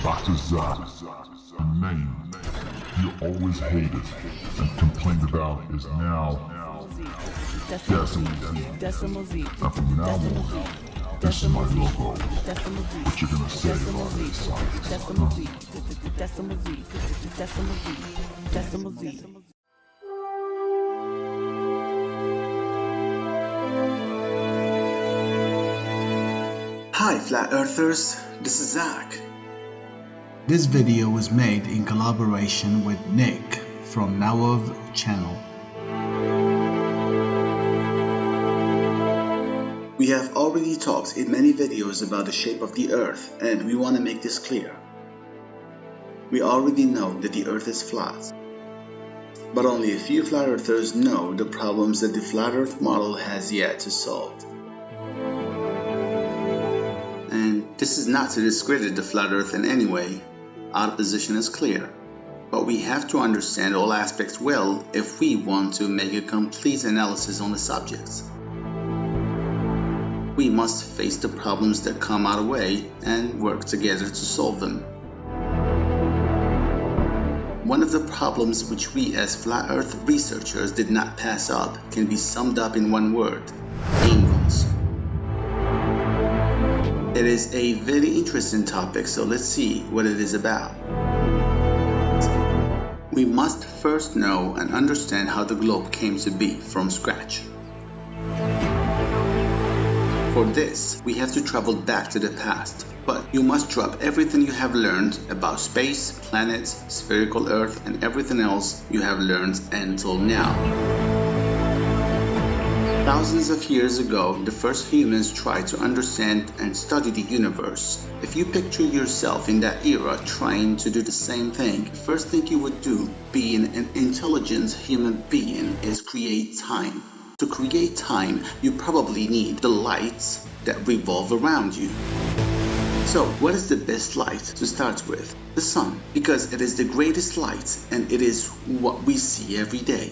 Dr. Zach, the name you always hated and complained about is now Decimal Z. And from now on, this is my logo. What you gonna say about it, science? Decimal Z. Hi Flat Earthers, this is Zach. This video was made in collaboration with Nick from Nawov channel. We have already talked in many videos about the shape of the Earth, and we want to make this clear. We already know that the Earth is flat, but only a few Flat Earthers know the problems that the Flat Earth model has yet to solve. And this is not to discredit the Flat Earth in any way. Our position is clear, but we have to understand all aspects well if we want to make a complete analysis on the subject. We must face the problems that come our way and work together to solve them. One of the problems which we as Flat Earth researchers did not pass up can be summed up in one word: angles. It is a very interesting topic, so let's see what it is about. We must first know and understand how the globe came to be from scratch. For this, we have to travel back to the past, but you must drop everything you have learned about space, planets, spherical Earth, and everything else you have learned until now. Thousands of years ago, the first humans tried to understand and study the universe. If you picture yourself in that era trying to do the same thing, the first thing you would do, being an intelligent human being, is create time. To create time, you probably need the lights that revolve around you. So, what is the best light to start with? The sun, because it is the greatest light and it is what we see every day.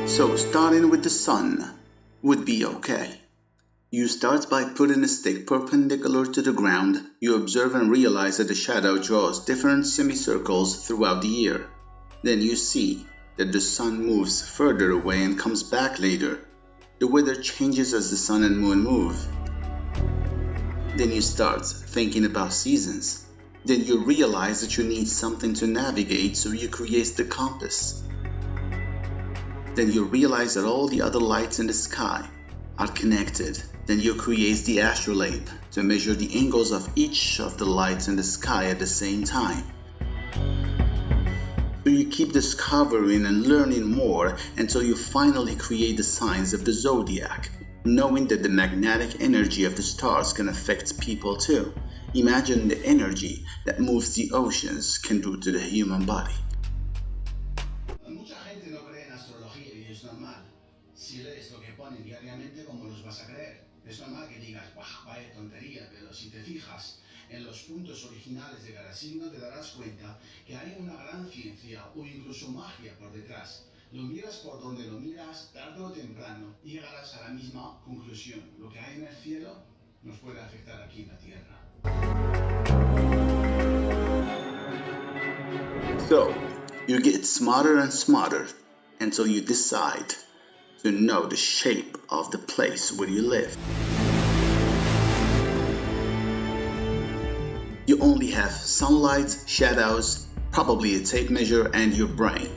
So starting with the sun would be okay. You start by putting a stick perpendicular to the ground. You observe and realize that the shadow draws different semicircles throughout the year. Then you see that the sun moves further away and comes back later. The weather changes as the sun and moon move. Then you start thinking about seasons. Then you realize that you need something to navigate, so you create the compass. Then you realize that all the other lights in the sky are connected. Then you create the astrolabe to measure the angles of each of the lights in the sky at the same time. So you keep discovering and learning more until you finally create the signs of the zodiac, knowing that the magnetic energy of the stars can affect people too. Imagine the energy that moves the oceans can do to the human body. Si lees lo que ponen diariamente, ¿cómo los vas a creer? Es normal que digas, vaya tontería, pero si te fijas en los puntos originales de cada signo, te darás cuenta que hay una gran ciencia o incluso magia por detrás. Lo miras por donde lo miras, tarde o temprano, y llegarás a la misma conclusión. Lo que hay en el cielo nos puede afectar aquí en la tierra. So, you get smarter and smarter until you decide to know the shape of the place where you live. You only have sunlight, shadows, probably a tape measure, and your brain.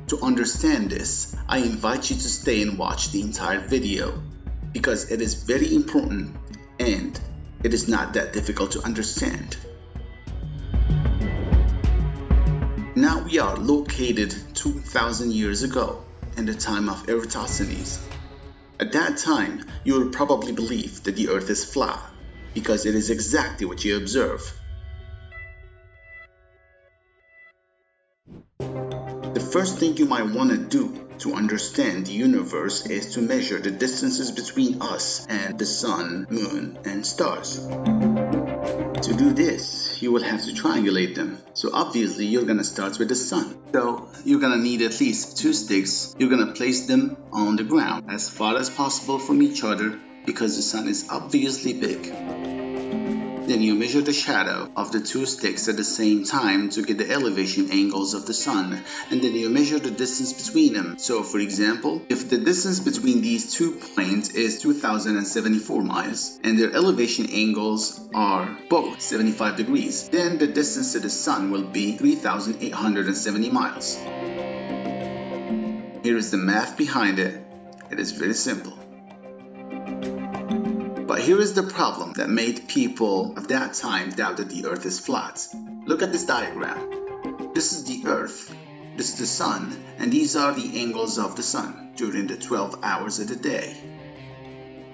To understand this, I invite you to stay and watch the entire video, because it is very important and it is not that difficult to understand. Now we are located 2,000 years ago, in the time of Eratosthenes. At that time, you will probably believe that the Earth is flat, because it is exactly what you observe. The first thing you might want to do to understand the universe is to measure the distances between us and the sun, moon, and stars. To do this, you will have to triangulate them. So obviously you're gonna start with the sun. So you're gonna need at least 2 sticks. You're gonna place them on the ground as far as possible from each other because the sun is obviously big. Then you measure the shadow of the 2 sticks at the same time to get the elevation angles of the sun, and then you measure the distance between them. So for example, if the distance between these 2 points is 2074 miles, and their elevation angles are both 75 degrees, then the distance to the sun will be 3870 miles. Here is the math behind it. It is very simple. But here is the problem that made people of that time doubt that the earth is flat. Look at this diagram. This is the earth, this is the sun, and these are the angles of the sun during the 12 hours of the day.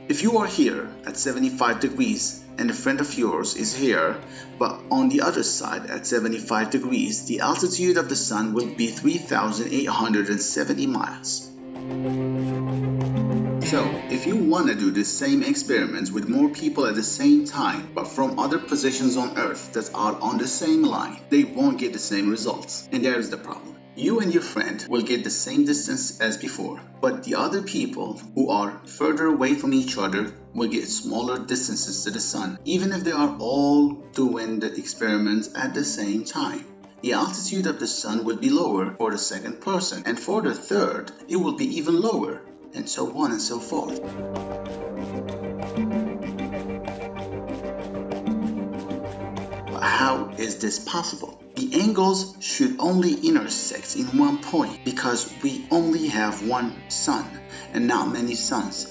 If you are here at 75 degrees and a friend of yours is here, but on the other side at 75 degrees, the altitude of the sun will be 3870 miles. So, if you want to do the same experiments with more people at the same time, but from other positions on Earth that are on the same line, they won't get the same results. And there is the problem. You and your friend will get the same distance as before, but the other people who are further away from each other will get smaller distances to the sun, even if they are all doing the experiments at the same time. The altitude of the sun will be lower for the second person, and for the third, it will be even lower, and so on and so forth. But how is this possible? The angles should only intersect in one point because we only have one sun and not many suns.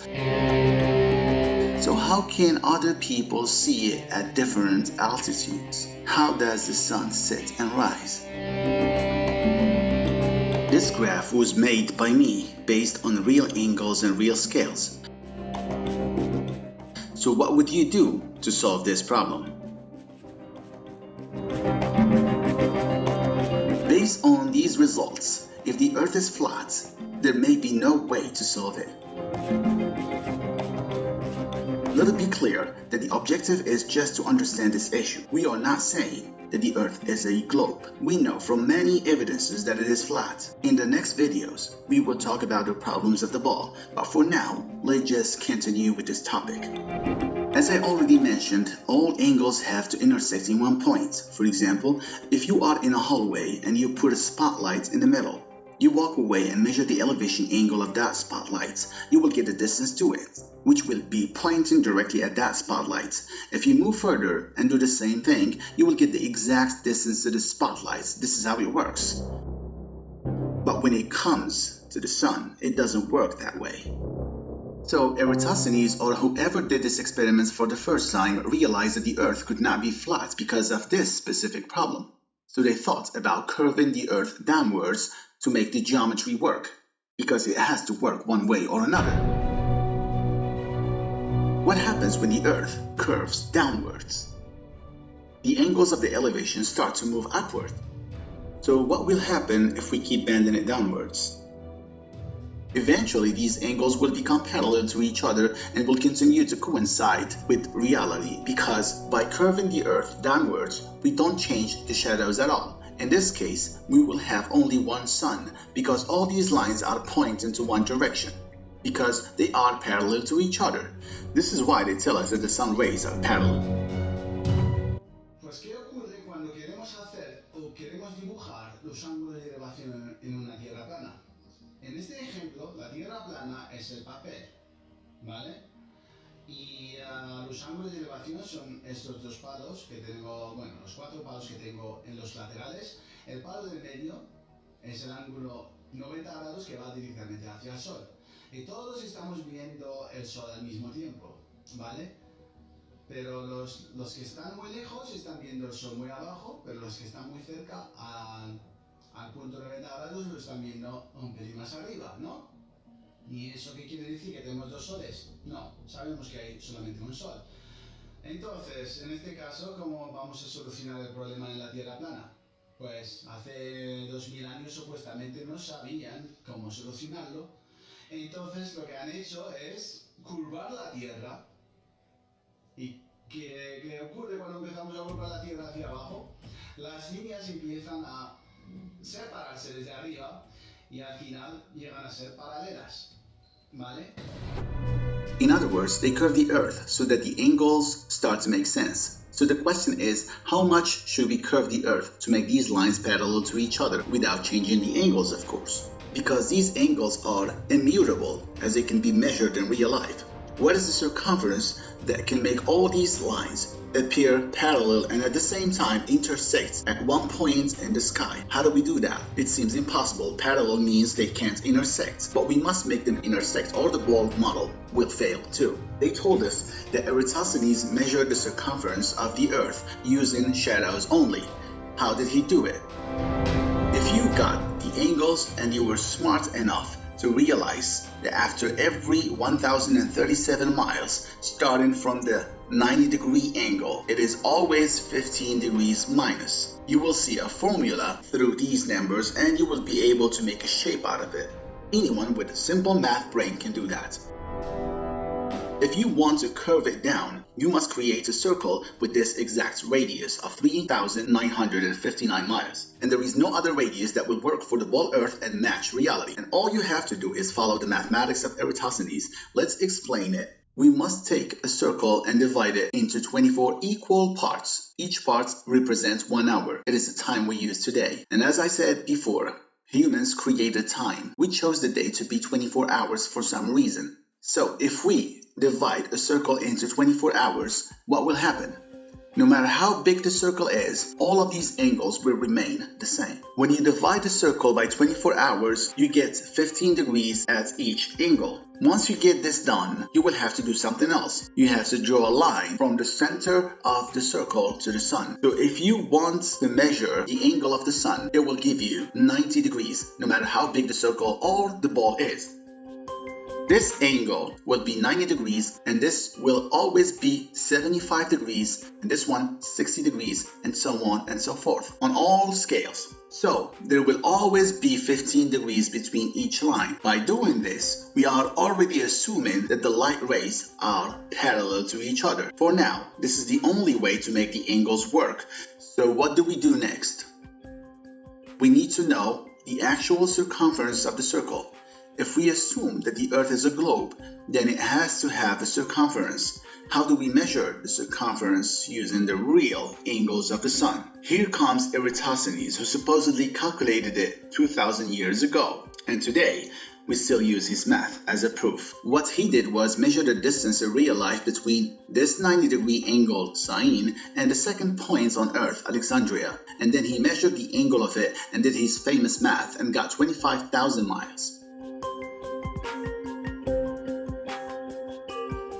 So how can other people see it at different altitudes? How does the sun set and rise? This graph was made by me based on real angles and real scales. So what would you do to solve this problem? Based on these results, if the earth is flat, there may be no way to solve it. Let it be clear that the objective is just to understand this issue. We are not saying that the earth is a globe. We know from many evidences that it is flat. In the next videos, we will talk about the problems of the ball, but for now, let's just continue with this topic. As I already mentioned, all angles have to intersect in one point. For example, if you are in a hallway and you put a spotlight in the middle, you walk away and measure the elevation angle of that spotlight, you will get the distance to it, which will be pointing directly at that spotlight. If you move further and do the same thing, you will get the exact distance to the spotlight. This is how it works. But when it comes to the sun, it doesn't work that way. So Eratosthenes, or whoever did this experiment for the first time, realized that the earth could not be flat because of this specific problem. So they thought about curving the earth downwards to make the geometry work, because it has to work one way or another. What happens when the earth curves downwards? The angles of the elevation start to move upward. So what will happen if we keep bending it downwards? Eventually, these angles will become parallel to each other and will continue to coincide with reality, because by curving the earth downwards, we don't change the shadows at all. In this case, we will have only one sun, because all these lines are pointing to one direction, because they are parallel to each other. This is why they tell us that the sun rays are parallel. Pues, ¿qué ocurre cuando queremos hacer o queremos dibujar los ángulos de elevación en una tierra plana? En este ejemplo, la tierra plana es el papel, ¿vale? Y los ángulos de elevación son estos dos palos que tengo, bueno, los 4 palos que tengo en los laterales. El palo del medio es el ángulo 90 grados que va directamente hacia el sol. Y todos estamos viendo el sol al mismo tiempo, ¿vale? Pero los que están muy lejos están viendo el sol muy abajo, pero los que están muy cerca al punto 90 grados lo están viendo un pelín más arriba, ¿no? ¿Y eso qué quiere decir? ¿Que tenemos 2 soles? No, sabemos que hay solamente un sol. Entonces, en este caso, ¿cómo vamos a solucionar el problema en la Tierra plana? Pues hace 2000 años supuestamente no sabían cómo solucionarlo. Entonces lo que han hecho es curvar la Tierra. ¿Y qué ocurre cuando empezamos a curvar la Tierra hacia abajo? Las líneas empiezan a separarse desde arriba y al final llegan a ser paralelas, ¿vale? In other words, they curve the Earth so that the angles start to make sense. So the question is, how much should we curve the Earth to make these lines parallel to each other without changing the angles, of course? Because these angles are immutable, as they can be measured in real life. What is the circumference that can make all these lines appear parallel and at the same time intersect at one point in the sky? How do we do that? It seems impossible. Parallel means they can't intersect, but we must make them intersect or the world model will fail too. They told us that Eratosthenes measured the circumference of the Earth using shadows only. How did he do it? If you got the angles and you were smart enough to realize that after every 1037 miles, starting from the 90-degree angle, it is always 15 degrees minus. You will see a formula through these numbers and you will be able to make a shape out of it. Anyone with a simple math brain can do that. If you want to curve it down, you must create a circle with this exact radius of 3,959 miles. And there is no other radius that will work for the ball Earth and match reality. And all you have to do is follow the mathematics of Eratosthenes. Let's explain it. We must take a circle and divide it into 24 equal parts. Each part represents 1 hour. It is the time we use today. And as I said before, humans created time. We chose the day to be 24 hours for some reason. So if we divide a circle into 24 hours, what will happen? No matter how big the circle is, all of these angles will remain the same. When you divide the circle by 24 hours, you get 15 degrees at each angle. Once you get this done, you will have to do something else. You have to draw a line from the center of the circle to the sun. So if you want to measure the angle of the sun, it will give you 90 degrees, no matter how big the circle or the ball is. This angle will be 90 degrees and this will always be 75 degrees and this one 60 degrees and so on and so forth on all scales. So there will always be 15 degrees between each line. By doing this, we are already assuming that the light rays are parallel to each other. For now, this is the only way to make the angles work. So what do we do next? We need to know the actual circumference of the circle. If we assume that the Earth is a globe, then it has to have a circumference. How do we measure the circumference using the real angles of the sun? Here comes Eratosthenes, who supposedly calculated it 2,000 years ago. And today, we still use his math as a proof. What he did was measure the distance in real life between this 90-degree angle, Syene, and the second point on Earth, Alexandria. And then he measured the angle of it and did his famous math and got 25,000 miles.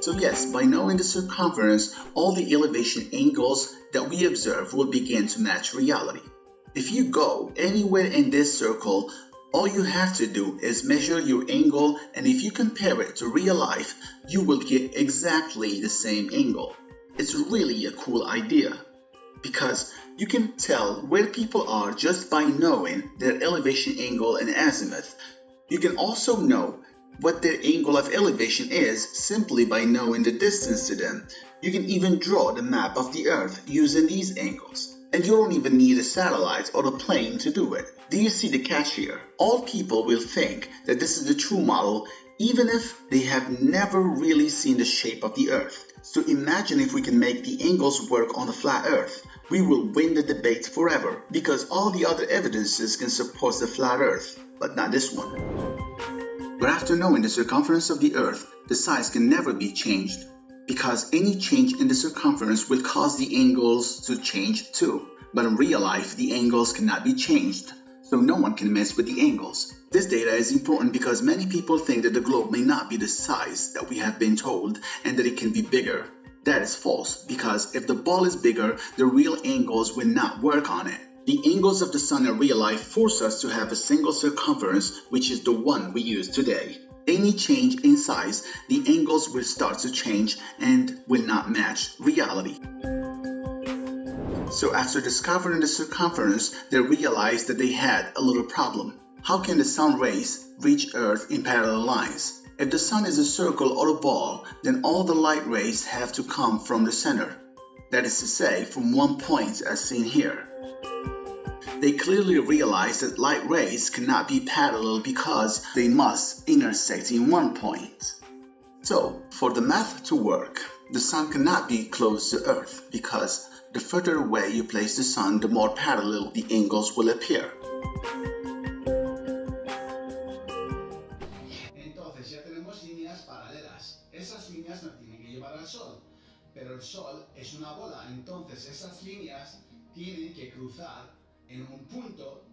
So yes, by knowing the circumference, all the elevation angles that we observe will begin to match reality. If you go anywhere in this circle, all you have to do is measure your angle, and if you compare it to real life, you will get exactly the same angle. It's really a cool idea, because you can tell where people are just by knowing their elevation angle and azimuth. You can also know what their angle of elevation is simply by knowing the distance to them. You can even draw the map of the Earth using these angles. And you don't even need a satellite or a plane to do it. Do you see the catch here? All people will think that this is the true model even if they have never really seen the shape of the Earth. So imagine if we can make the angles work on a flat Earth. We will win the debate forever because all the other evidences can support the flat Earth, but not this one. But after knowing the circumference of the Earth, the size can never be changed, because any change in the circumference will cause the angles to change too. But in real life, the angles cannot be changed, so no one can mess with the angles. This data is important because many people think that the globe may not be the size that we have been told and that it can be bigger. That is false, because if the ball is bigger, the real angles will not work on it. The angles of the sun in real life force us to have a single circumference, which is the one we use today. Any change in size, the angles will start to change and will not match reality. So after discovering the circumference, they realized that they had a little problem. How can the sun rays reach Earth in parallel lines? If the sun is a circle or a ball, then all the light rays have to come from the center. That is to say, from one point as seen here. they clearly realized that light rays cannot be parallel because they must intersect in one point. So, for the math to work, the sun cannot be close to Earth because the further away you place the sun, the more parallel the angles will appear. Entonces ya tenemos líneas paralelas. Esas líneas nos tienen que llevar al Sol, pero el Sol es una bola, entonces esas líneas tienen que cruzar en un punto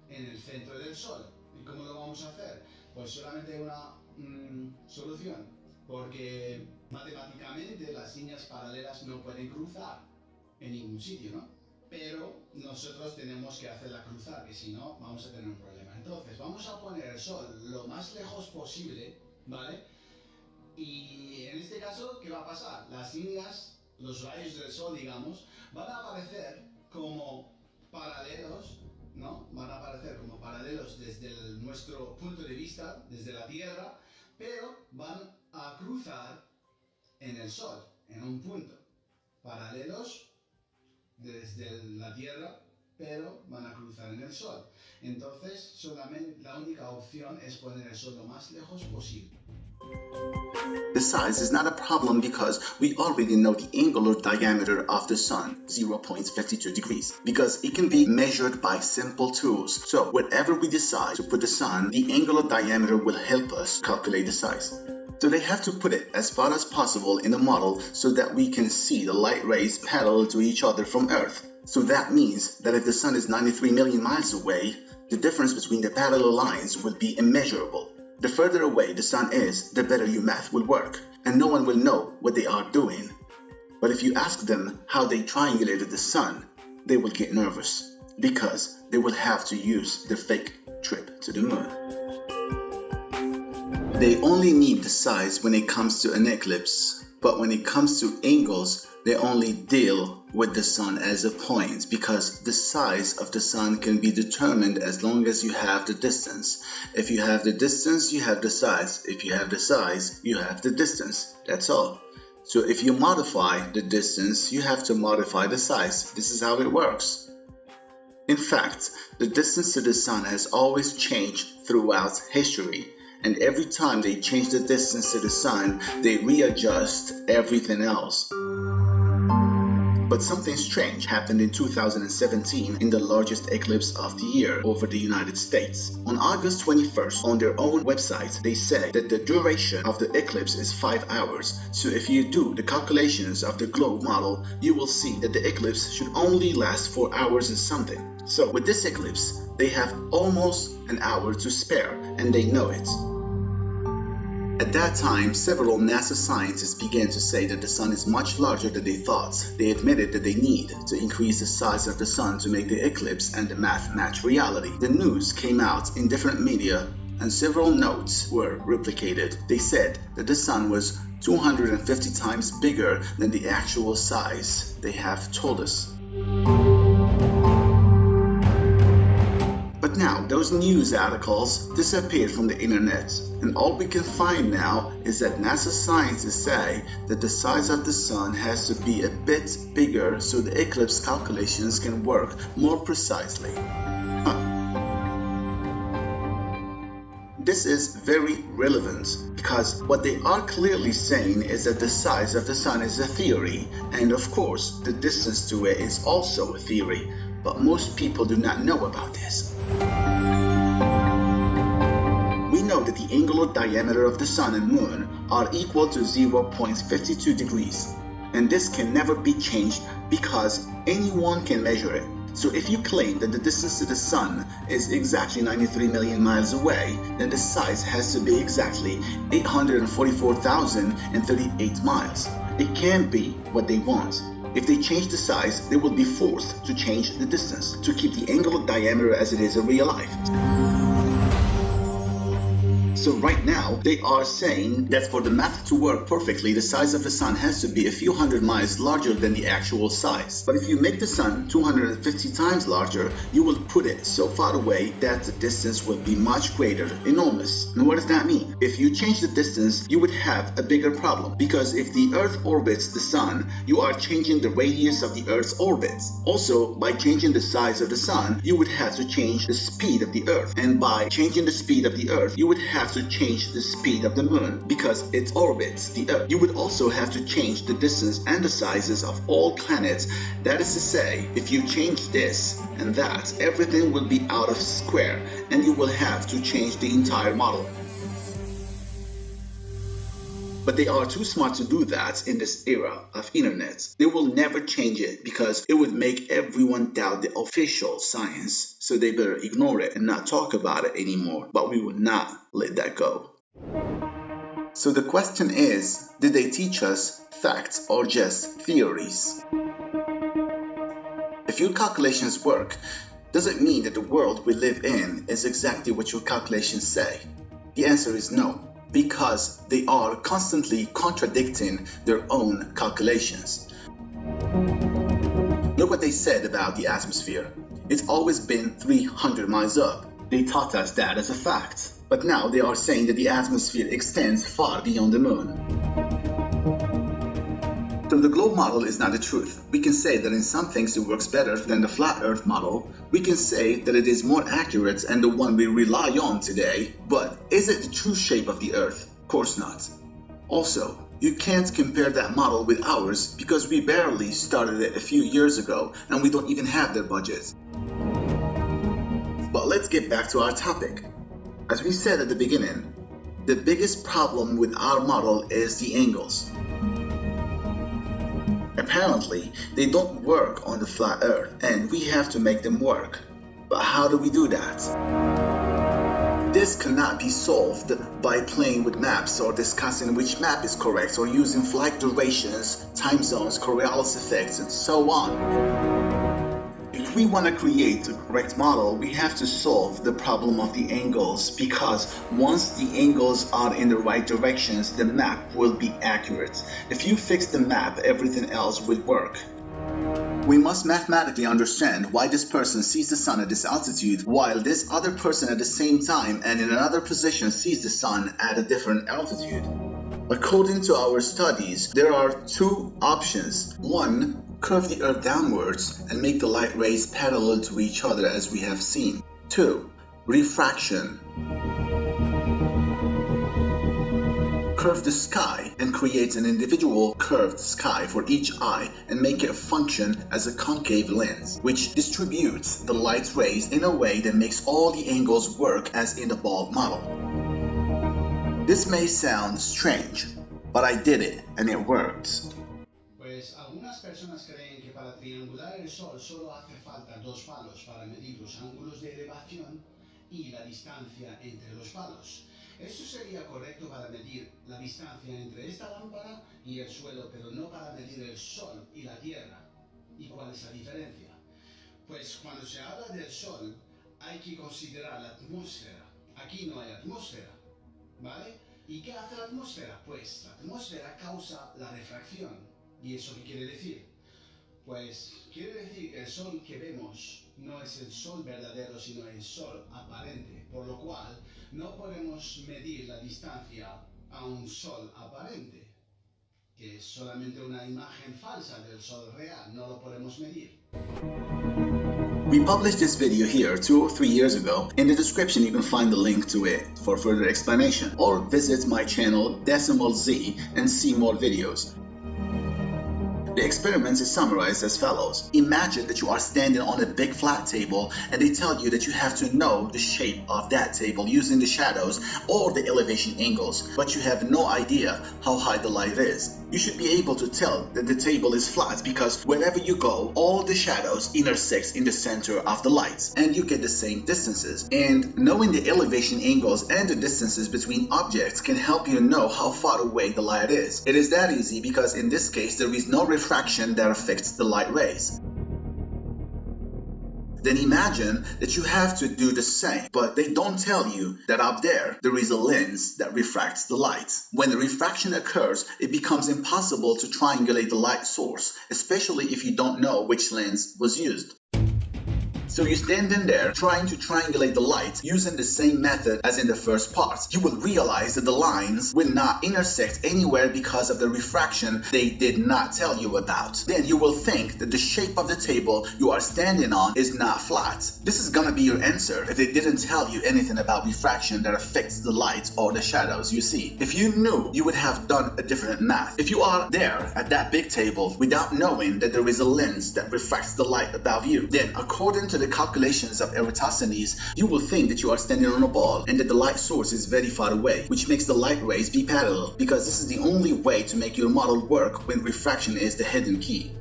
en el centro del Sol. ¿Y cómo lo vamos a hacer? Pues solamente hay una solución, porque matemáticamente las líneas paralelas no pueden cruzar en ningún sitio, ¿no? Pero nosotros tenemos que hacerla cruzar, que si no vamos a tener un problema. Entonces vamos a poner el Sol lo más lejos posible, ¿vale? Y en este caso, ¿qué va a pasar? Las líneas, los rayos del Sol, digamos, van a aparecer como paralelos, ¿no? Van a aparecer como paralelos desde nuestro punto de vista, desde la Tierra, pero van a cruzar en el Sol, en un punto. Paralelos desde la Tierra, pero van a cruzar en el Sol. Entonces, solamente la única opción es poner el Sol lo más lejos posible. The size is not a problem because we already know the angular diameter of the sun, 0.52 degrees, because it can be measured by simple tools. So wherever we decide to put the sun, the angular diameter will help us calculate the size. So they have to put it as far as possible in the model so that we can see the light rays parallel to each other from Earth. So that means that if the sun is 93 million miles away, the difference between the parallel lines will be immeasurable. The further away the sun is, the better your math will work, and no one will know what they are doing. But if you ask them how they triangulated the sun, they will get nervous, because they will have to use the fake trip to the moon. They only need the size when it comes to an eclipse, but when it comes to angles, they only deal with the sun as a point because the size of the sun can be determined as long as you have the distance. If you have the distance, you have the size. If you have the size, you have the distance. That's all. So if you modify the distance, you have to modify the size. This is how it works. In fact, the distance to the sun has always changed throughout history. And every time they change the distance to the sun, they readjust everything else. But something strange happened in 2017 in the largest eclipse of the year over the United States. On August 21st, on their own website, they say that the duration of the eclipse is 5 hours. So if you do the calculations of the globe model, you will see that the eclipse should only last 4 hours and something. So with this eclipse, they have almost an hour to spare, and they know it. At that time, several NASA scientists began to say that the sun is much larger than they thought. They admitted that they need to increase the size of the sun to make the eclipse and the math match reality. The news came out in different media and several notes were replicated. They said that the sun was 250 times bigger than the actual size they have told us. But now, those news articles disappeared from the internet, and all we can find now is that NASA scientists say that the size of the sun has to be a bit bigger so the eclipse calculations can work more precisely. This is very relevant because what they are clearly saying is that the size of the sun is a theory, and of course the distance to it is also a theory, but most people do not know about this. We know that the angular diameter of the sun and moon are equal to 0.52 degrees, and this can never be changed because anyone can measure it. So if you claim that the distance to the sun is exactly 93 million miles away, then the size has to be exactly 844,038 miles. It can't be what they want. If they change the size, they will be forced to change the distance to keep the angular diameter as it is in real life. So right now, they are saying that for the math to work perfectly, the size of the sun has to be a few hundred miles larger than the actual size. But if you make the sun 250 times larger, you will put it so far away that the distance will be much greater, enormous. And what does that mean? If you change the distance, you would have a bigger problem, because if the Earth orbits the sun, you are changing the radius of the Earth's orbit. Also, by changing the size of the sun, you would have to change the speed of the Earth, and by changing the speed of the Earth, you would have to change the speed of the moon, because it orbits the Earth. You would also have to change the distance and the sizes of all planets. That is to say, if you change this and that, everything will be out of square, and you will have to change the entire model. But they are too smart to do that in this era of internet. They will never change it because it would make everyone doubt the official science. So they better ignore it and not talk about it anymore. But we will not let that go. So the question is, did they teach us facts or just theories? If your calculations work, does it mean that the world we live in is exactly what your calculations say? The answer is no, because they are constantly contradicting their own calculations. Look what they said about the atmosphere. It's always been 300 miles up. They taught us that as a fact. But now they are saying that the atmosphere extends far beyond the moon. So the globe model is not the truth. We can say that in some things it works better than the flat earth model. We can say that it is more accurate and the one we rely on today. But is it the true shape of the earth? Of course not. Also, you can't compare that model with ours because we barely started it a few years ago and we don't even have their budget. But let's get back to our topic. As we said at the beginning, the biggest problem with our model is the angles. Apparently, they don't work on the flat earth, and we have to make them work. But how do we do that? This cannot be solved by playing with maps or discussing which map is correct or using flight durations, time zones, Coriolis effects, and so on. If we want to create a correct model, we have to solve the problem of the angles, because once the angles are in the right directions, the map will be accurate. If you fix the map, everything else will work. We must mathematically understand why this person sees the sun at this altitude, while this other person at the same time and in another position sees the sun at a different altitude. According to our studies, there are two options. One, curve the earth downwards and make the light rays parallel to each other as we have seen. 2. Refraction. Curve the sky and create an individual curved sky for each eye and make it function as a concave lens, which distributes the light rays in a way that makes all the angles work as in the bulb model. This may sound strange, but I did it and it worked. Pues algunas personas creen que para triangular el Sol solo hace falta dos palos para medir los ángulos de elevación y la distancia entre los palos. Eso sería correcto para medir la distancia entre esta lámpara y el suelo, pero no para medir el Sol y la Tierra. ¿Y cuál es la diferencia? Pues cuando se habla del Sol hay que considerar la atmósfera. Aquí no hay atmósfera, ¿vale? ¿Y qué hace la atmósfera? Pues la atmósfera causa la refracción. ¿Y eso qué quiere decir? Pues quiere decir que el sol que vemos no es el sol verdadero, sino el sol aparente, por lo cual no podemos medir la distancia a un sol aparente, que es solamente una imagen falsa del sol real, no lo podemos medir. We published this video here 2 or 3 years ago. In the description you can find the link to it for further explanation, or visit my channel Decimal Z and see more videos. The experiment is summarized as follows. Imagine that you are standing on a big flat table and they tell you that you have to know the shape of that table using the shadows or the elevation angles, but you have no idea how high the light is. You should be able to tell that the table is flat because wherever you go, all the shadows intersect in the center of the light and you get the same distances. And knowing the elevation angles and the distances between objects can help you know how far away the light is. It is that easy because in this case there is no refraction that affects the light rays. Then imagine that you have to do the same, but they don't tell you that up there is a lens that refracts the light. When the refraction occurs, it becomes impossible to triangulate the light source, especially if you don't know which lens was used. So you stand in there trying to triangulate the light using the same method as in the first part. You will realize that the lines will not intersect anywhere because of the refraction they did not tell you about. Then you will think that the shape of the table you are standing on is not flat. This is gonna be your answer if they didn't tell you anything about refraction that affects the light or the shadows you see. If you knew, you would have done a different math. If you are there at that big table without knowing that there is a lens that refracts the light above you, then according to the calculations of Eratosthenes, you will think that you are standing on a ball and that the light source is very far away, which makes the light rays be parallel, because this is the only way to make your model work when refraction is the hidden key.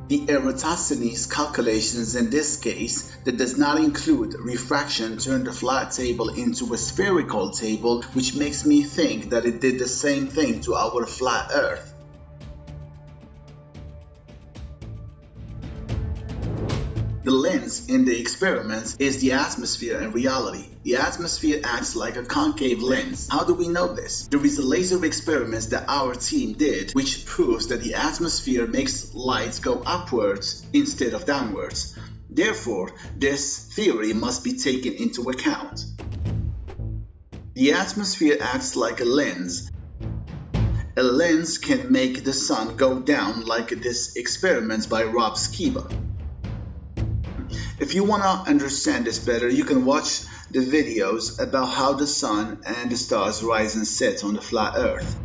The Eratosthenes calculations in this case that does not include refraction turned the flat table into a spherical table, which makes me think that it did the same thing to our flat Earth. The lens in the experiments is the atmosphere in reality. The atmosphere acts like a concave lens. How do we know this? There is a laser experiment that our team did which proves that the atmosphere makes light go upwards instead of downwards. Therefore, this theory must be taken into account. The atmosphere acts like a lens. A lens can make the sun go down like this experiment by Rob Skiba. If you want to understand this better, you can watch the videos about how the sun and the stars rise and set on the flat Earth.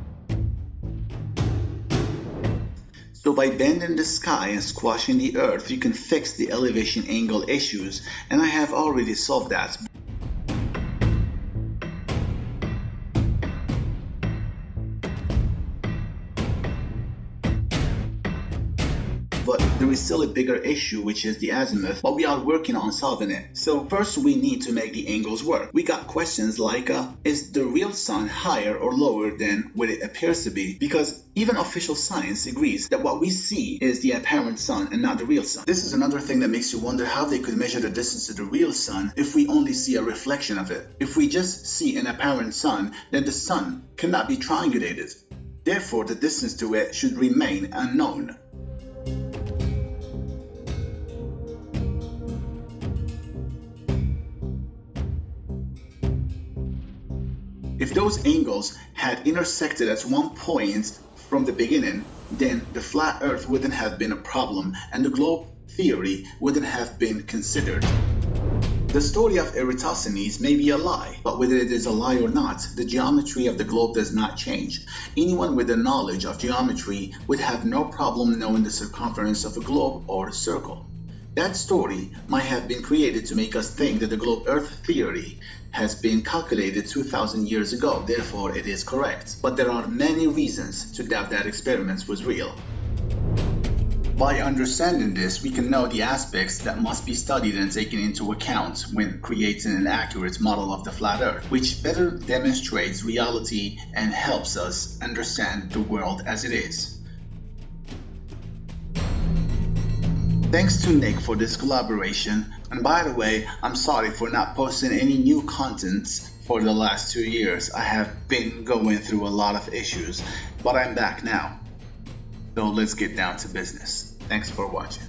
So by bending the sky and squashing the Earth, you can fix the elevation angle issues, and I have already solved that. But there is still a bigger issue, which is the azimuth, but we are working on solving it. So first we need to make the angles work. We got questions like, is the real sun higher or lower than what it appears to be? Because even official science agrees that what we see is the apparent sun and not the real sun. This is another thing that makes you wonder how they could measure the distance to the real sun if we only see a reflection of it. If we just see an apparent sun, then the sun cannot be triangulated. Therefore, the distance to it should remain unknown. If those angles had intersected at one point from the beginning, then the flat Earth wouldn't have been a problem and the globe theory wouldn't have been considered. The story of Eratosthenes may be a lie, but whether it is a lie or not, the geometry of the globe does not change. Anyone with the knowledge of geometry would have no problem knowing the circumference of a globe or a circle. That story might have been created to make us think that the globe Earth theory has been calculated 2,000 years ago, therefore it is correct. But there are many reasons to doubt that experiment was real. By understanding this, we can know the aspects that must be studied and taken into account when creating an accurate model of the flat Earth, which better demonstrates reality and helps us understand the world as it is. Thanks to Nick for this collaboration, and by the way, I'm sorry for not posting any new content for the last 2 years. I have been going through a lot of issues, but I'm back now. So let's get down to business. Thanks for watching.